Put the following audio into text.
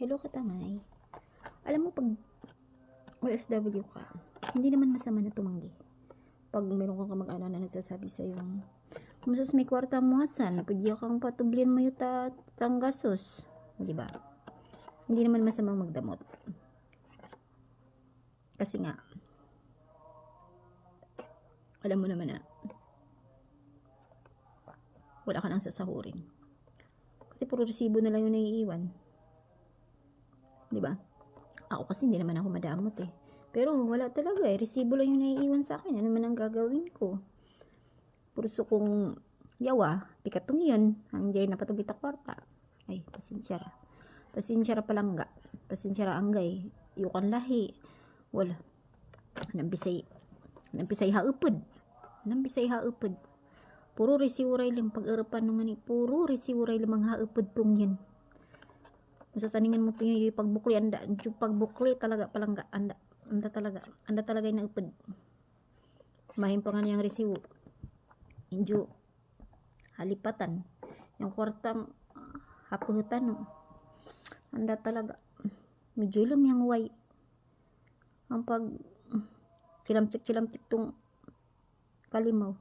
Hello katangay. Alam mo pag OFW ka, hindi naman masama na tumanggi. Pag meron kang kamag-anak na nagsasabi sa'yo, "Musas may kwarta mo asan, pwede kang patublian mo yuta tanggasos." Di ba? Hindi naman masamang magdamot. Kasi nga, alam mo naman na wala ka nang sasahurin. Kasi puro resibo na lang yung naiiwan. Di ba? Ako kasi hindi naman ako madamot eh. Pero wala talaga eh. Resibo lang yung naiiwan sa akin. Ano man ang gagawin ko? Puruso kong yawa, pikatong yun. Ang jay na patubita kwarta. Ay, pasensya ra. Pasensya ra palangga. Pasensya ra anggay. Yukan lahi. Wala. Nampisay haupod. Nampisay haupod. Puro resiuray lang pag-arapan nung ani. Puro resiuray lang mga haupod tong yun. Masasaningan mo ito yung pagbukli, anda, yung pagbukli talaga palangga, anda talaga yung naupad. Mahim pa nga niyang resibo. Injo, halipatan, yung kwartang hapuhutan, no. Anda talaga, medyo ilam yung way. Ang pag, chilamtik tong kalimaw.